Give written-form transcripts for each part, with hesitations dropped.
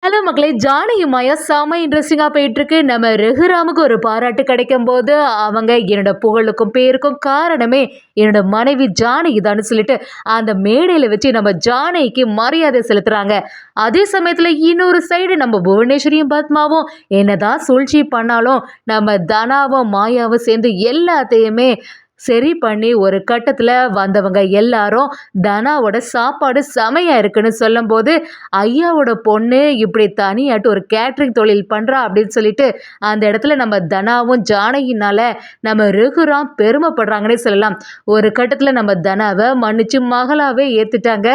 Hello மக்களே, ஜானகி மாயா செம இன்ட்ரெஸ்டிங்காக போயிட்டுருக்கு. நம்ம ரகுராமுக்கு ஒரு பாராட்டு கிடைக்கும் போது அவங்க என்னோட புகழுக்கும் பேருக்கும் காரணமே என்னோட மனைவி ஜானகி தான் சொல்லிட்டு அந்த மேடையில் வச்சு நம்ம ஜானகிக்கு மரியாதை செலுத்துகிறாங்க. அதே சமயத்தில் இன்னொரு சைடு நம்ம புவனேஸ்வரியும் பத்மாவும் என்னதான் சூழ்ச்சி பண்ணாலும் நம்ம தனாவும் மாயாவும் சேர்ந்து எல்லாத்தையுமே சரி பண்ணி ஒரு கட்டத்தில் வந்தவங்க எல்லாரும் தனாவோட சாப்பாடு செமையாக இருக்குன்னு சொல்லும்போது ஐயாவோட பொண்ணு இப்படி தனியாட்டு ஒரு கேட்ரிங் தொழில் பண்ணுறா அப்படின்னு சொல்லிட்டு அந்த இடத்துல நம்ம தனாவும் ஜானகினால நம்ம ரகுராம் பெருமைப்படுறாங்கன்னே சொல்லலாம். ஒரு கட்டத்தில் நம்ம தனாவை மன்னிச்சு மகளாவே ஏற்றுட்டாங்க.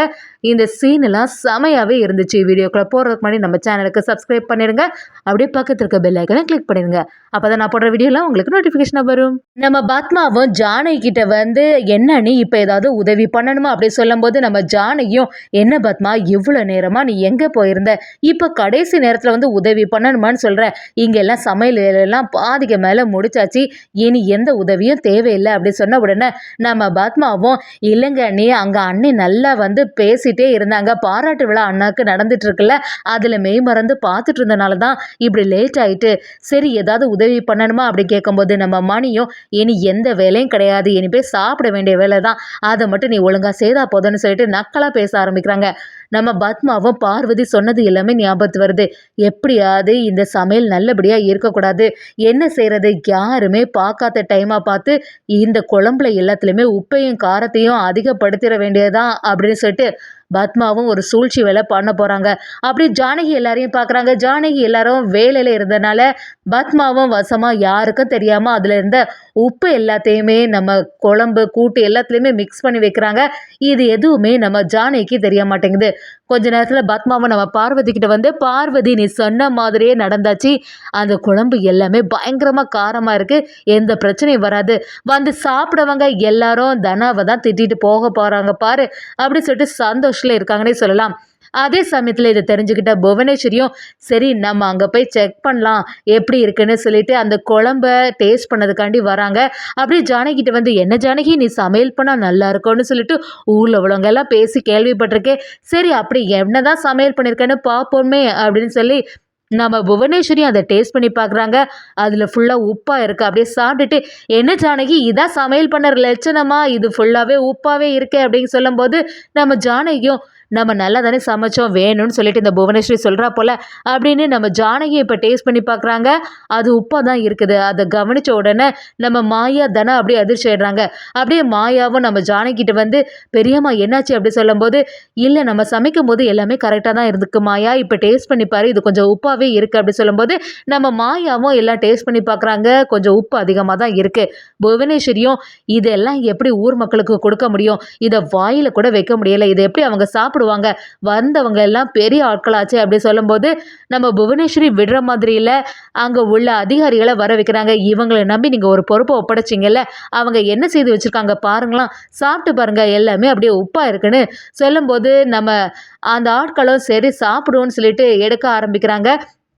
இந்த சீனெல்லாம் செமையாகவே இருந்துச்சு. வீடியோக்குள்ளே போகிறதுக்கு முன்னாடி நம்ம சேனலுக்கு சப்ஸ்கிரைப் பண்ணிடுங்க. அப்படியே பக்கத்தில் இருக்க பெல் ஐக்கனை கிளிக் பண்ணிடுங்க. அப்போ தான் நான் போடுற வீடியோலாம் உங்களுக்கு நோட்டிஃபிகேஷனாக வரும். நம்ம பத்மாவும் ஜானகி கிட்ட வந்து என்ன நீ இப்போ ஏதாவது உதவி பண்ணணுமா அப்படி சொல்லும்போது நம்ம ஜானகியும் என்ன பத்மா இவ்வளோ நேரமாக நீ எங்கே போயிருந்த, இப்போ கடைசி நேரத்தில் வந்து உதவி பண்ணணுமான்னு சொல்கிற, இங்கெல்லாம் சமையல் எல்லாம் பாதிக்கு மேலே முடிச்சாச்சு, இனி எந்த உதவியும் தேவையில்லை அப்படி சொன்ன உடனே நம்ம பத்மாவும் இல்லைங்க நீ அங்கே அண்ணி நல்லா வந்து பேசிட்டே இருந்தாங்க, பாராட்டு விழா அண்ணாக்கு நடந்துட்டு இருக்குல்ல, அதில் மெய் மறந்து பார்த்துட்டு இருந்தனால தான் இப்படி லேட் ஆயிட்டு, சரி ஏதாவது உதவி பண்ணணுமா அப்படி கேட்கும்போது நம்ம மணியும் இனி எந்த வேலையும் கிடையாது, இனி போய் சாப்பிட வேண்டிய வேலை தான், அதை மட்டும் நீ ஒழுங்கா செய்தா போதும்னு சொல்லிட்டு நக்கலாக பேச ஆரம்பிக்கிறாங்க. நம்ம பத்மாவும் பார்வதி சொன்னது எல்லாமே ஞாபகத்து வருது. எப்படியாவது இந்த சமையல் நல்லபடியாக இருக்கக்கூடாது, என்ன செய்கிறது, யாருமே பார்க்காத டைமாக பார்த்து இந்த குழம்புல எல்லாத்துலேயுமே உப்பையும் காரத்தையும் அதிகப்படுத்திட வேண்டியதுதான் அப்படின்னு சொல்லிட்டு பத்மாவும் ஒரு சூழ்ச்சி வேலை பண்ண போகிறாங்க. அப்படி ஜானகி எல்லாரையும் பார்க்குறாங்க. ஜானகி எல்லாரும் வேலையில் இருந்தனால பத்மாவும் வசமாக யாருக்கும் தெரியாமல் அதில் இருந்த உப்பு எல்லாத்தையுமே நம்ம குழம்பு கூட்டு எல்லாத்துலேயுமே மிக்ஸ் பண்ணி வைக்கிறாங்க. இது எதுவுமே நம்ம ஜானகிக்கு தெரிய மாட்டேங்குது. கொஞ்ச நேரத்தில் பத்மாவை நம்ம பார்வதி கிட்ட வந்து பார்வதி நீ சொன்ன மாதிரியே நடந்தாச்சு, அந்த குழம்பு எல்லாமே பயங்கரமாக காரமாக இருக்குது, எந்த பிரச்சனையும் வராது, வந்து சாப்பிடவங்க எல்லாரும் தனாவை தான் திட்டிட்டு போக போகிறாங்க பாரு அப்படி சொல்லிட்டு சந்தோஷத்தில் இருக்காங்கன்னே சொல்லலாம். அதே சமயத்தில் இதை தெரிஞ்சுக்கிட்ட புவனேஸ்வரியும் சரி நம்ம அங்கே போய் செக் பண்ணலாம் எப்படி இருக்குன்னு சொல்லிட்டு அந்த குழம்ப டேஸ்ட் பண்ணதுக்காண்டி வராங்க. அப்படியே ஜானகிட்ட வந்து என்ன ஜானகி நீ சமையல் பண்ணால் நல்லா இருக்கும்னு சொல்லிட்டு ஊரில் உள்ளவங்க எல்லாம் பேசி கேள்விப்பட்டிருக்கேன், சரி அப்படி என்னதான் சமையல் பண்ணியிருக்கேன்னு பார்ப்போமே அப்படின்னு சொல்லி நம்ம புவனேஸ்வரியும் அதை டேஸ்ட் பண்ணி பார்க்குறாங்க. அதில் ஃபுல்லாக உப்பாக இருக்குது. அப்படியே சாப்பிட்டுட்டு என்ன ஜானகி இதான் சமையல் பண்ண லட்சணமா, இது ஃபுல்லாகவே உப்பாகவே இருக்கே அப்படின்னு சொல்லும்போது நம்ம ஜானகியும் நம்ம நல்லா தானே சமைச்சோம் வேணும்னு சொல்லிட்டு இந்த புவனேஸ்வரி சொல்கிறா போல் அப்படின்னு நம்ம ஜானகியை இப்போ டேஸ்ட் பண்ணி பார்க்குறாங்க. அது உப்பாக தான் இருக்குது. அதை கவனித்த உடனே நம்ம மாயா தனா அப்படியே அதிர்ச்சி ஆயிடுறாங்க. அப்படியே மாயாவும் நம்ம ஜானகிட்ட வந்து பெரியம்மா என்னாச்சு அப்படி சொல்லும்போது இல்லை நம்ம சமைக்கும் போது எல்லாமே கரெக்டாக தான் இருந்துக்கு மாயா, இப்போ டேஸ்ட் பண்ணி பாரு இது கொஞ்சம் உப்பாகவே இருக்குது அப்படி சொல்லும்போது நம்ம மாயாவும் எல்லாம் டேஸ்ட் பண்ணி பார்க்குறாங்க. கொஞ்சம் உப்பு அதிகமாக தான் இருக்குது. புவனேஸ்வரியும் இதெல்லாம் எப்படி ஊர் மக்களுக்கு கொடுக்க முடியும், இதை வாயில் கூட வைக்க முடியலை, இதை எப்படி அவங்க சாப்பிடுவாங்க, வந்தவங்க எல்லாம் பெரிய ஆட்களாச்சு அப்படி சொல்லும்போது நம்ம புவனேஸ்வரி விடுற மாதிரி இல்லை, அங்கே உள்ள அதிகாரிகளை வர வைக்கிறாங்க. இவங்களை நம்பி நீங்கள் ஒரு பொறுப்பை ஒப்படைச்சிங்கல்ல, அவங்க என்ன செய்து வச்சுருக்காங்க பாருங்களாம், சாப்பிட்டு பாருங்க எல்லாமே அப்படியே உப்பாக இருக்குன்னு சொல்லும்போது நம்ம அந்த ஆட்களும் சரி சாப்பிடுவோன்னு சொல்லிட்டு எடுக்க ஆரம்பிக்கிறாங்க.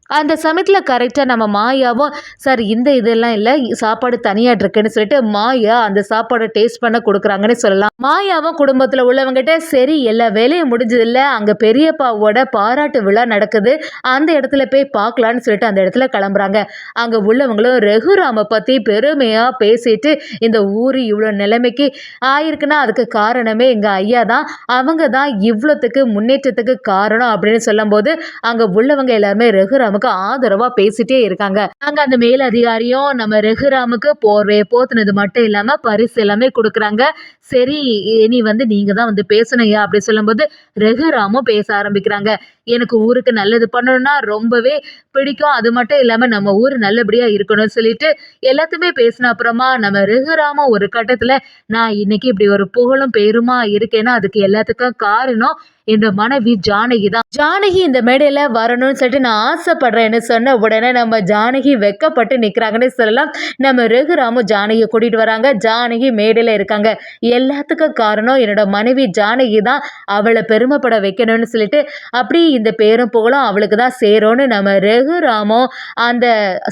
அந்த சமயத்தில் கரெக்டாக நம்ம மாயாவும் சார் இந்த இதெல்லாம் இல்லை சாப்பாடு தனியாக இருக்குன்னு சொல்லிட்டு மாயா அந்த சாப்பாடை டேஸ்ட் பண்ண கொடுக்குறாங்கன்னு சொல்லலாம். மாயாவும் குடும்பத்தில் உள்ளவங்ககிட்ட சரி எல்லா வேலையும் முடிஞ்சதில்லை, அங்கே பெரியப்பாவோட பாராட்டு விழா நடக்குது, அந்த இடத்துல போய் பார்க்கலான்னு சொல்லிட்டு அந்த இடத்துல கிளம்புறாங்க. அங்கே உள்ளவங்களும் ரகுராமை பற்றி பெருமையாக பேசிட்டு இந்த ஊர் இவ்வளோ நிலைமைக்கு ஆயிருக்குன்னா அதுக்கு காரணமே எங்கள் ஐயா தான், அவங்க தான் இவ்வளோத்துக்கு முன்னேற்றத்துக்கு காரணம் அப்படின்னு சொல்லும்போது அங்கே உள்ளவங்க எல்லாருமே ரகுராமுக்கு ஆதரவா பேசிட்டே இருக்காங்க. அங்க அந்த மேல் அதிகாரியும் நம்ம ரகுராமுக்கு போர்வையை போத்துனது மட்டும் இல்லாம பரிசு எல்லாமே கொடுக்குறாங்க. சரி இனி வந்து நீங்க தான் வந்து பேசணுயா அப்படி சொல்லும்போது ரகுராமும் பேச ஆரம்பிக்கிறாங்க. எனக்கு ஊருக்கு நல்லது பண்ணணும்னா ரொம்பவே பிடிக்கும், அது மட்டும் இல்லாம நம்ம ஊர் நல்லபடியா இருக்கணும்னு சொல்லிட்டு எல்லாத்தையுமே பேசின அப்புறமா நம்ம ரகுராமும் ஒரு கட்டத்துல நான் இன்னைக்கு இப்படி ஒரு புகழும் பேருமா இருக்கேன்னா அதுக்கு எல்லாத்துக்கும் காரணம் என்ற மனைவி ஜானகி தான். ஜானகி இந்த மேடையில வரணும்னு சொல்லிட்டு நான் ஆசைப்படுறேன்னு சொன்ன உடனே நம்ம ஜானகி வெக்கப்பட்டு நிற்கிறாங்கன்னு சொல்லலாம். நம்ம ரகுராமும் ஜானகியை கூட்டிட்டு வராங்க. ஜானகி மேடையில இருக்காங்க. எல்லாத்துக்கும் காரணம் என்னோட மனைவி ஜானகி தான், அவளை பெருமைப்பட வைக்கணும்னு சொல்லிட்டு அப்படி இந்த பேரும் புகழும் அவளுக்கு தான் சேரும்னு நம்ம ரகுராமும் அந்த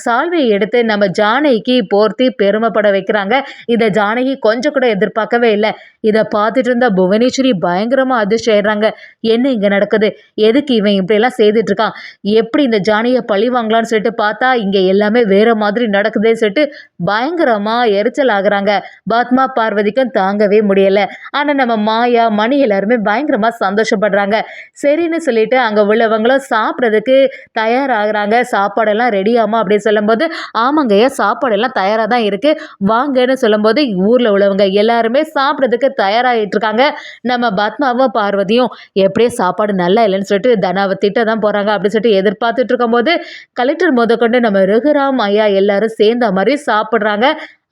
சால்வையை எடுத்து நம்ம ஜானகிக்கு போர்த்தி பெருமைப்பட வைக்கிறாங்க. இதை ஜானகி கொஞ்சம் கூட எதிர்பார்க்கவே இல்லை. இதை பார்த்துட்டு இருந்த புவனேஸ்வரி பயங்கரமா அதிர்ச்சி ஆயிடுறாங்க. என்ன இங்கே நடக்குது, எதுக்கு இவன் இப்படியெல்லாம் செய்துட்டு இருக்கான், எப்படி இந்த ஜானியை பழி வாங்கலாம்னு சொல்லிட்டு பார்த்தா இங்கே எல்லாமே வேற மாதிரி நடக்குதுன்னு சொல்லிட்டு பயங்கரமாக எரிச்சல் ஆகுறாங்க. பத்மா பார்வதிக்கும் தாங்கவே முடியலை. ஆனால் நம்ம மாயா மணி எல்லாருமே பயங்கரமாக சந்தோஷப்படுறாங்க. சரின்னு சொல்லிட்டு அங்கே உள்ளவங்களும் சாப்பிட்றதுக்கு தயாராகிறாங்க. சாப்பாடெல்லாம் ரெடியாமா அப்படின்னு சொல்லும்போது ஆமாங்கய்யா சாப்பாடெல்லாம் தயாராக தான் இருக்குது வாங்கன்னு சொல்லும்போது ஊரில் உள்ளவங்க எல்லாருமே சாப்பிட்றதுக்கு தயாராகிட்டு இருக்காங்க. நம்ம பத்மாவும் பார்வதியும் எப்படியே சாப்பாடு நல்லா இல்லைன்னு சொல்லிட்டு தனாவை திட்ட தான் போகிறாங்க அப்படின்னு சொல்லிட்டு எதிர்பார்த்துட்டு இருக்கும்போது கலெக்டர் முதற்கொண்டு நம்ம ரகுராம் ஐயா எல்லாரும் சேர்ந்த மாதிரி சாப்பிட்றாங்க.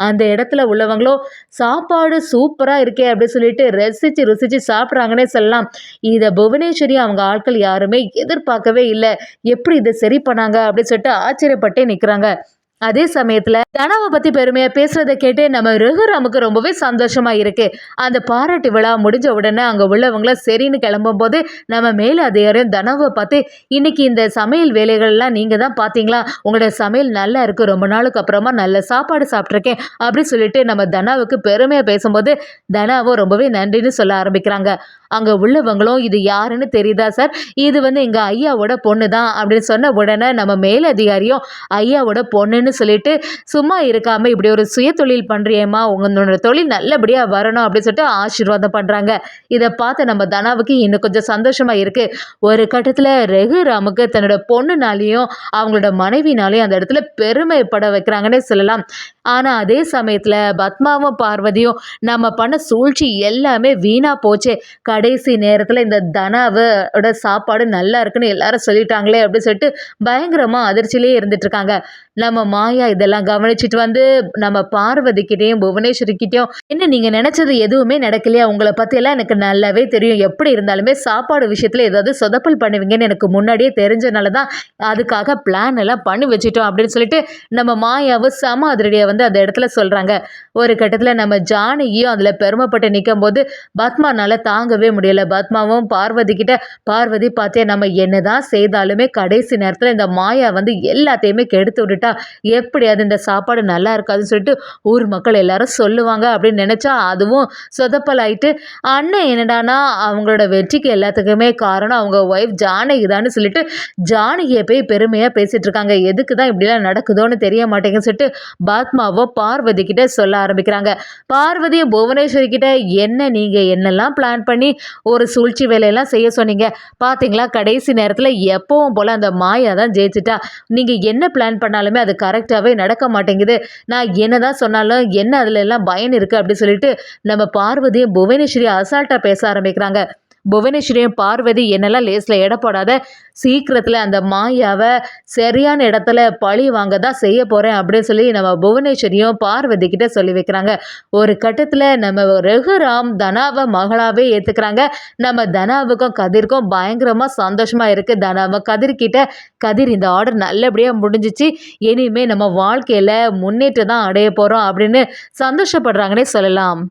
அந்த இடத்துல உள்ளவங்களும் சாப்பாடு சூப்பராக இருக்கே அப்படின்னு சொல்லிட்டு ரசித்து ருசித்து சாப்பிட்றாங்கன்னே சொல்லலாம். இதை புவனேஸ்வரி அவங்க ஆட்கள் யாருமே எதிர்பார்க்கவே இல்லை. எப்படி இதை சரி பண்ணாங்க அப்படின்னு சொல்லிட்டு ஆச்சரியப்பட்டே நிற்கிறாங்க. அதே சமயத்துல தனாவை பத்தி பெருமையா பேசுறதை கேட்டு நம்ம ரகுராமுக்கு ரொம்பவே சந்தோஷமா இருக்கு. அந்த பாராட்டு விழா முடிஞ்ச உடனே அங்க உள்ளவங்கள சரின்னு கிளம்பும் போது நம்ம மேல அதிகாரியும் தனாவை பார்த்து இன்னைக்கு இந்த சமையல் வேலைகள்லாம் நீங்க தான் பாத்தீங்களா, உங்களோட சமையல் நல்லா இருக்கு, ரொம்ப நாளுக்கு அப்புறமா நல்ல சாப்பாடு சாப்பிட்ருக்கேன் அப்படின்னு சொல்லிட்டு நம்ம தனாவுக்கு பெருமையா பேசும்போது தனாவும் ரொம்பவே நன்றின்னு சொல்ல ஆரம்பிக்கிறாங்க. அங்க உள்ளவங்களும் இது யாருன்னு தெரியுதா சார், இது எங்க ஐயாவோட பொண்ணு தான் அப்படின்னு சொன்ன உடனே நம்ம மேலதிகாரியும் ஐயாவோட பொண்ணுன்னு சொல்லிட்டு சும்மா இருக்காம இப்படி ஒரு சுய தொழில் பண்றியேம்மா, உங்களோட தொழில் நல்லபடியா வரணும் அப்படின்னு சொல்லிட்டு ஆசீர்வாதம் பண்றாங்க. இதை பார்த்து நம்ம தனாவுக்கு இன்னும் கொஞ்சம் சந்தோஷமா இருக்கு. ஒரு கட்டத்துல ரகுராமுக்கு தன்னோட பொண்ணுனாலையும் அவங்களோட மனைவினாலையும் அந்த இடத்துல பெருமைப்பட வைக்கிறாங்கன்னே சொல்லலாம். ஆனா அதே சமயத்துல பத்மாவும் பார்வதியும் நம்ம பண்ண சூழ்ச்சி எல்லாமே வீணா போச்சு. கடைசி நேரத்துல இந்த தனாவோட சாப்பாடு நல்லா இருக்குன்னு எல்லாரும் சொல்லிட்டாங்களே அப்படின்னு சொல்லிட்டு பயங்கரமா அதிர்ச்சியிலே இருந்துட்டு இருக்காங்க. நம்ம மாயா இதெல்லாம் கவனிச்சுட்டு நம்ம பார்வதிக்கிட்டையும் புவனேஸ்வரிக்கிட்டையும் என்ன நீங்க நினைச்சது எதுவுமே நடக்கலையா, உங்களை பத்தி எல்லாம் எனக்கு நல்லாவே தெரியும், எப்படி இருந்தாலுமே சாப்பாடு விஷயத்துல ஏதாவது சொதப்பல் பண்ணுவீங்கன்னு எனக்கு முன்னாடியே தெரிஞ்சனாலதான் அதுக்காக பிளான் எல்லாம் பண்ணி வச்சுட்டோம் அப்படின்னு சொல்லிட்டு நம்ம மாயாவும் சம அதிரடியா அந்த இடத்துல சொல்றாங்க. ஒரு கட்டத்துல நம்ம ஜானகியும் அதுல பெருமைப்பட்டு நிற்கும் போது பத்மானால தாங்கவே முடியல. பத்மாவும் பார்வதி கிட்ட பார்வதி பார்த்தியா, நம்ம என்னதான் செய்தாலுமே கடைசி நேரத்துல இந்த மாயா எல்லாத்தையுமே கெடுத்து விட்டுட்டா, எப்படியாவது இந்த சாப்பாடு நல்லா இருக்காதுன்னு சொல்லிட்டு ஊர் மக்கள் எல்லாரும் சொல்லுவாங்க அப்படின்னு நினைச்சா அதுவும் சொதப்பல் ஆயிட்டு. அண்ணன் என்னடானா அவங்களோட வெற்றிக்கு எல்லாத்துக்குமே காரணம் அவங்க ஒய்ஃப் ஜானகி தான் சொல்லிட்டு ஜானகியை போய் பெருமையா பேசிட்டு இருக்காங்க. எதுக்கு தான் இப்படிலாம் நடக்குதோன்னு தெரிய மாட்டேங்குன்னு சொல்லிட்டு பத்மாவோ பார்வதி கிட்ட சொல்ல ஆரம்பிக்கிறாங்க. பார்வதியை புவனேஸ்வரி கிட்ட என்ன நீங்க என்னெல்லாம் பிளான் பண்ணி ஒரு சூழ்ச்சி வேலையெல்லாம் செய்ய சொன்னீங்க பாத்தீங்களா, கடைசி நேரத்துல எப்பவும் போல அந்த மாயா தான் ஜெயிச்சிட்டா, நீங்க என்ன பிளான் பண்ணாலுமே அது கரெக்டாவே நடக்க மாட்டேங்குது, நான் என்னதான் சொன்னாலும் என்ன அதுல எல்லாம் பயன் இருக்கு அப்படின்னு சொல்லிட்டு நம்ம பார்வதியும் புவனேஸ்வரி அசால்ட்டா பேச ஆரம்பிக்கிறாங்க. புவனேஸ்வரியும் பார்வதி என்னெல்லாம் லேஸில் எடை போடாத, சீக்கிரத்தில் அந்த மாயாவை சரியான இடத்துல பழி வாங்க தான் செய்ய போகிறேன் அப்படின்னு சொல்லி நம்ம புவனேஸ்வரியும் பார்வதி கிட்ட சொல்லி வைக்கிறாங்க. ஒரு கட்டத்தில் நம்ம ரகுராம் தனாவை மகளாவே ஏற்றுக்கிறாங்க. நம்ம தனாவுக்கும் கதிர்க்கும் பயங்கரமாக சந்தோஷமாக இருக்குது. தனாவை கதிர்கிட்ட கதிர் இந்த ஆர்டர் நல்லபடியாக முடிஞ்சிச்சு, இனிமேல் நம்ம வாழ்க்கையில் முன்னேற்றம் தான் அடைய போகிறோம் அப்படின்னு சந்தோஷப்படுறாங்கன்னே சொல்லலாம்.